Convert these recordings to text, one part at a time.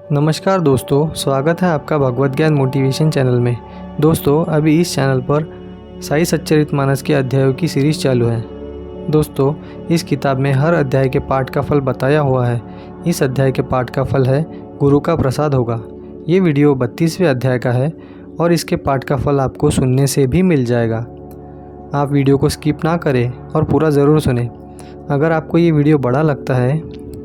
नमस्कार दोस्तों, स्वागत है आपका भगवत ज्ञान मोटिवेशन चैनल में। दोस्तों, अभी इस चैनल पर साई सच्चरितमानस के अध्यायों की सीरीज़ चालू है। दोस्तों, इस किताब में हर अध्याय के पाठ का फल बताया हुआ है। इस अध्याय के पाठ का फल है गुरु का प्रसाद होगा। ये वीडियो 32वें अध्याय का है और इसके पाठ का फल आपको सुनने से भी मिल जाएगा। आप वीडियो को स्किप ना करें और पूरा ज़रूर सुने। अगर आपको ये वीडियो बड़ा लगता है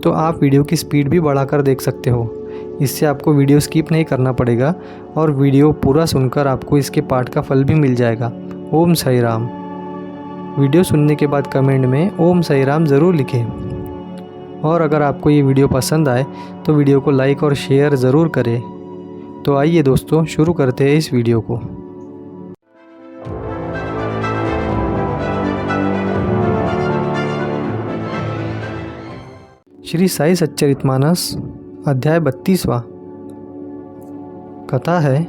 तो आप वीडियो की स्पीड भी बढ़ाकर देख सकते हो। इससे आपको वीडियो स्किप नहीं करना पड़ेगा और वीडियो पूरा सुनकर आपको इसके पाठ का फल भी मिल जाएगा। ओम साई राम। वीडियो सुनने के बाद कमेंट में ओम साई राम ज़रूर लिखें। और अगर आपको ये वीडियो पसंद आए तो वीडियो को लाइक और शेयर ज़रूर करें। तो आइए दोस्तों, शुरू करते हैं इस वीडियो को। श्री साई सच्चरितमानस अध्याय 32वां। कथा है,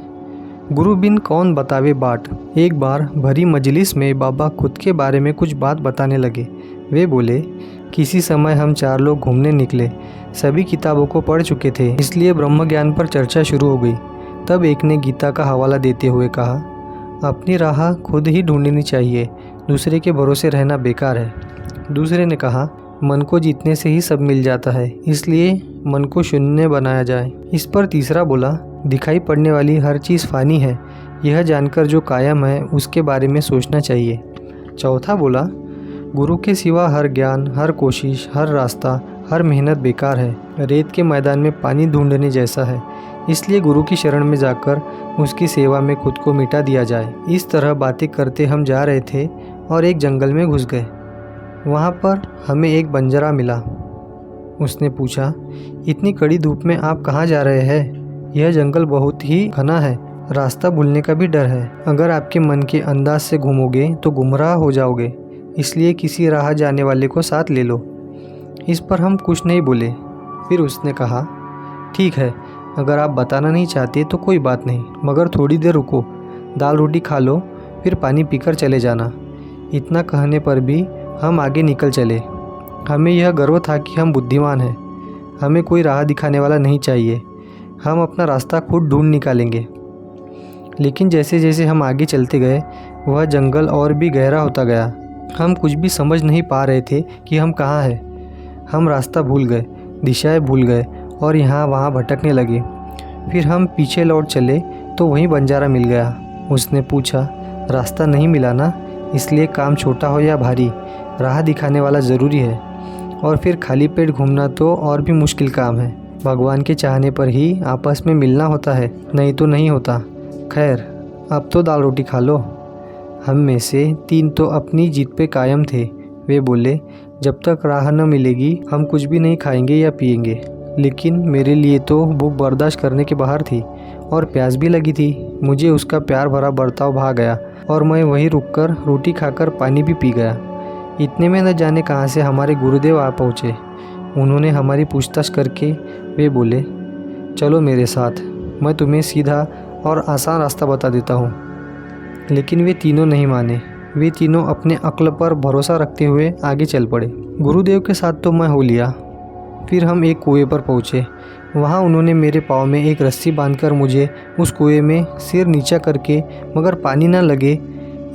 गुरु बिन कौन बतावे बाट। एक बार भरी मजलिस में बाबा खुद के बारे में कुछ बात बताने लगे। वे बोले, किसी समय हम 4 लोग घूमने निकले। सभी किताबों को पढ़ चुके थे, इसलिए ब्रह्म ज्ञान पर चर्चा शुरू हो गई। तब एक ने गीता का हवाला देते हुए कहा, अपनी राह खुद ही ढूंढनी चाहिए, दूसरे के भरोसे रहना बेकार है। दूसरे ने कहा, मन को जीतने से ही सब मिल जाता है, इसलिए मन को शून्य बनाया जाए। इस पर तीसरा बोला, दिखाई पड़ने वाली हर चीज़ फ़ानी है, यह जानकर जो कायम है उसके बारे में सोचना चाहिए। चौथा बोला, गुरु के सिवा हर ज्ञान, हर कोशिश, हर रास्ता, हर मेहनत बेकार है, रेत के मैदान में पानी ढूंढने जैसा है, इसलिए गुरु की शरण में जाकर उसकी सेवा में खुद को मिटा दिया जाए। इस तरह बातें करते हम जा रहे थे और एक जंगल में घुस गए। वहाँ पर हमें एक बंजरा मिला। उसने पूछा, इतनी कड़ी धूप में आप कहाँ जा रहे हैं? यह जंगल बहुत ही घना है, रास्ता भूलने का भी डर है। अगर आपके मन के अंदाज से घूमोगे तो गुमराह हो जाओगे, इसलिए किसी राह जाने वाले को साथ ले लो। इस पर हम कुछ नहीं बोले। फिर उसने कहा, ठीक है, अगर आप बताना नहीं चाहते तो कोई बात नहीं, मगर थोड़ी देर रुको, दाल रोटी खा लो, फिर पानी पीकर चले जाना। इतना कहने पर भी हम आगे निकल चले। हमें यह गर्व था कि हम बुद्धिमान हैं, हमें कोई राह दिखाने वाला नहीं चाहिए, हम अपना रास्ता खुद ढूंढ निकालेंगे। लेकिन जैसे जैसे हम आगे चलते गए वह जंगल और भी गहरा होता गया। हम कुछ भी समझ नहीं पा रहे थे कि हम कहाँ हैं। हम रास्ता भूल गए, दिशाएं भूल गए और यहाँ वहाँ भटकने लगे। फिर हम पीछे लौट चले तो वहीं बंजारा मिल गया। उसने पूछा, रास्ता नहीं मिला ना, इसलिए काम छोटा हो या भारी, राह दिखाने वाला ज़रूरी है। और फिर खाली पेट घूमना तो और भी मुश्किल काम है। भगवान के चाहने पर ही आपस में मिलना होता है, नहीं तो नहीं होता। खैर, अब तो दाल रोटी खा लो। हम में से 3 तो अपनी जीत पे कायम थे। वे बोले, जब तक राह न मिलेगी हम कुछ भी नहीं खाएंगे या पिएंगे। लेकिन मेरे लिए तो भूख बर्दाश्त करने के बाहर थी और प्यास भी लगी थी। मुझे उसका प्यार भरा बर्ताव भा गया और मैं वहीं रुककर रोटी खाकर पानी भी पी गया। इतने में न जाने कहाँ से हमारे गुरुदेव आ पहुँचे। उन्होंने हमारी पूछताछ करके वे बोले, चलो मेरे साथ, मैं तुम्हें सीधा और आसान रास्ता बता देता हूँ। लेकिन वे तीनों नहीं माने। वे तीनों अपने अक्ल पर भरोसा रखते हुए आगे चल पड़े। गुरुदेव के साथ तो मैं हो लिया। फिर हम एक कुएं पर पहुँचे। वहाँ उन्होंने मेरे पाँव में एक रस्सी बांधकर मुझे उस कुएं में सिर नीचा करके मगर पानी न लगे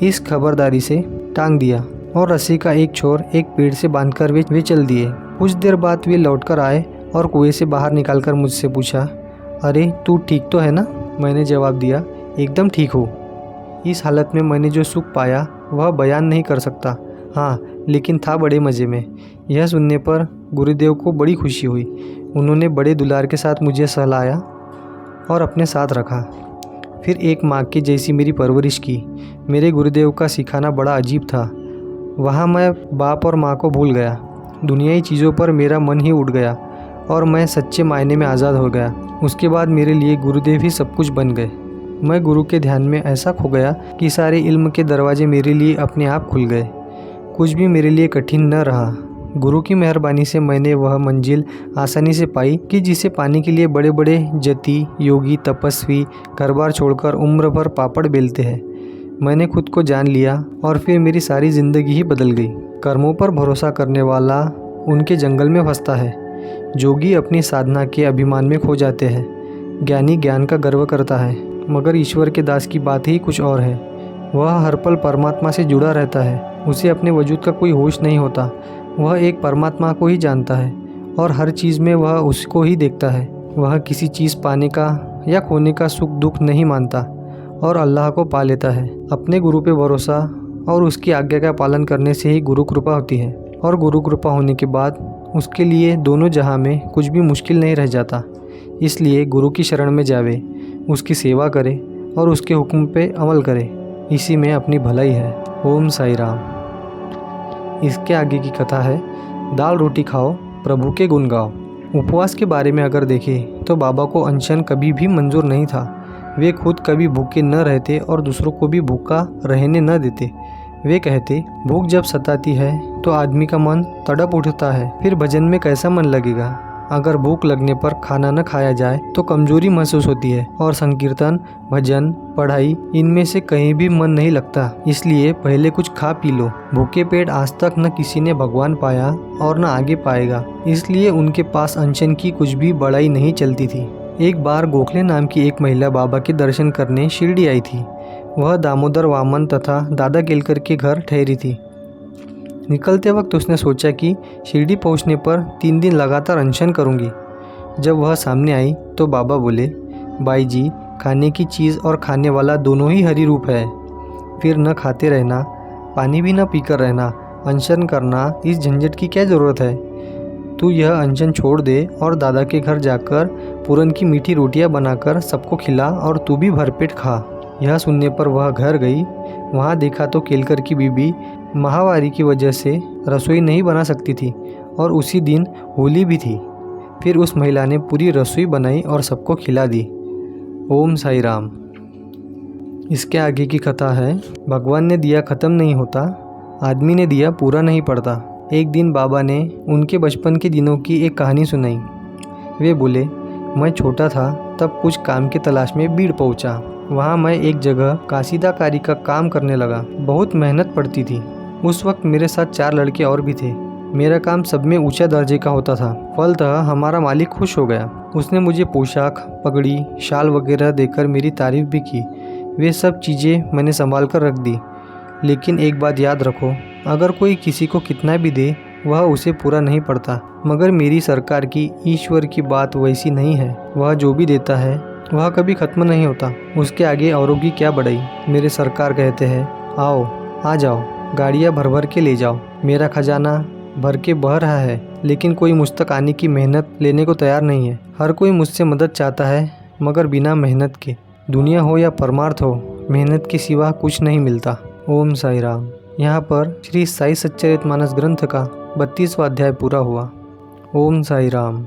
इस खबरदारी से टांग दिया और रस्सी का एक छोर एक पेड़ से बांधकर वे चल दिए। कुछ देर बाद वे लौटकर आए और कुएं से बाहर निकालकर मुझसे पूछा, अरे तू ठीक तो है ना? मैंने जवाब दिया, एकदम ठीक हूँ। इस हालत में मैंने जो सुख पाया वह बयान नहीं कर सकता। हाँ, लेकिन था बड़े मज़े में। यह सुनने पर गुरुदेव को बड़ी खुशी हुई। उन्होंने बड़े दुलार के साथ मुझे सहलाया और अपने साथ रखा। फिर एक माँ की जैसी मेरी परवरिश की। मेरे गुरुदेव का सिखाना बड़ा अजीब था। वहाँ मैं बाप और माँ को भूल गया। दुनियाई चीज़ों पर मेरा मन ही उड़ गया और मैं सच्चे मायने में आज़ाद हो गया। उसके बाद मेरे लिए गुरुदेव ही सब कुछ बन गए। मैं गुरु के ध्यान में ऐसा खो गया कि सारे इल्म के दरवाजे मेरे लिए अपने आप खुल गए। कुछ भी मेरे लिए कठिन न रहा। गुरु की मेहरबानी से मैंने वह मंजिल आसानी से पाई कि जिसे पाने के लिए बड़े बड़े जति, योगी, तपस्वी घर बार छोड़कर उम्र भर पापड़ बेलते हैं। मैंने खुद को जान लिया और फिर मेरी सारी ज़िंदगी ही बदल गई। कर्मों पर भरोसा करने वाला उनके जंगल में फंसता है, जोगी अपनी साधना के अभिमान में खो जाते हैं, ज्ञानी ज्ञान का गर्व करता है। मगर ईश्वर के दास की बात ही कुछ और है। वह हर पल परमात्मा से जुड़ा रहता है। उसे अपने वजूद का कोई होश नहीं होता। वह एक परमात्मा को ही जानता है और हर चीज़ में वह उसको ही देखता है। वह किसी चीज़ पाने का या खोने का सुख दुख नहीं मानता और अल्लाह को पा लेता है। अपने गुरु पे भरोसा और उसकी आज्ञा का पालन करने से ही गुरु कृपा होती है, और गुरु कृपा होने के बाद उसके लिए दोनों जहां में कुछ भी मुश्किल नहीं रह जाता। इसलिए गुरु की शरण में जावे, उसकी सेवा करे और उसके हुक्म पे अमल करे। इसी में अपनी भलाई है। ओम साई राम। इसके आगे की कथा है, दाल रोटी खाओ, प्रभु के गुण गाओ। उपवास के बारे में अगर देखें तो बाबा को अनशन कभी भी मंजूर नहीं था। वे खुद कभी भूखे न रहते और दूसरों को भी भूखा रहने न देते। वे कहते, भूख जब सताती है तो आदमी का मन तड़प उठता है, फिर भजन में कैसा मन लगेगा। अगर भूख लगने पर खाना न खाया जाए तो कमजोरी महसूस होती है और संकीर्तन, भजन, पढ़ाई इनमें से कहीं भी मन नहीं लगता। इसलिए पहले कुछ खा पी लो। भूखे पेट आज तक न किसी ने भगवान पाया और न आगे पाएगा। इसलिए उनके पास अनशन की कुछ भी बड़ाई नहीं चलती थी। एक बार गोखले नाम की एक महिला बाबा के दर्शन करने शिरडी आई थी। वह दामोदर वामन तथा दादा केलकर के घर ठहरी थी। निकलते वक्त उसने सोचा कि शिरडी पहुंचने पर 3 दिन लगातार अनशन करूंगी। जब वह सामने आई तो बाबा बोले, बाई जी, खाने की चीज़ और खाने वाला दोनों ही हरि रूप है। फिर न खाते रहना, पानी भी न पीकर रहना, अनशन करना, इस झंझट की क्या ज़रूरत है। तू यह अनशन छोड़ दे और दादा के घर जाकर पूरन की मीठी रोटियां बनाकर सबको खिला और तू भी भरपेट खा। यह सुनने पर वह घर गई। वहाँ देखा तो केलकर की बीबी माहवारी की वजह से रसोई नहीं बना सकती थी और उसी दिन होली भी थी। फिर उस महिला ने पूरी रसोई बनाई और सबको खिला दी। ओम साई राम। इसके आगे की कथा है, भगवान ने दिया ख़त्म नहीं होता, आदमी ने दिया पूरा नहीं पड़ता। एक दिन बाबा ने उनके बचपन के दिनों की एक कहानी सुनाई। वे बोले, मैं छोटा था तब कुछ काम की तलाश में बीड़ पहुंचा। वहाँ मैं एक जगह कासीदाकारी का काम करने लगा। बहुत मेहनत पड़ती थी। उस वक्त मेरे साथ 4 लड़के और भी थे। मेरा काम सब में ऊंचा दर्जे का होता था। फलतः हमारा मालिक खुश हो गया। उसने मुझे पोशाक, पगड़ी, शाल वगैरह देकर मेरी तारीफ भी की। वे सब चीज़ें मैंने संभाल कर रख दी। लेकिन एक बात याद रखो, अगर कोई किसी को कितना भी दे वह उसे पूरा नहीं पड़ता। मगर मेरी सरकार की, ईश्वर की बात वैसी नहीं है। वह जो भी देता है वह कभी ख़त्म नहीं होता। उसके आगे औरों की क्या बढ़ाई। मेरे सरकार कहते हैं, आओ, आ जाओ, गाड़ियाँ भर भर के ले जाओ। मेरा खजाना भर के बह रहा है, लेकिन कोई मुझ तक आने की मेहनत लेने को तैयार नहीं है। हर कोई मुझसे मदद चाहता है, मगर बिना मेहनत के। दुनिया हो या परमार्थ हो, मेहनत के सिवा कुछ नहीं मिलता। ओम साई राम। यहाँ पर श्री साई सच्चरितमानस ग्रंथ का 32वां अध्याय पूरा हुआ। ओम साई राम।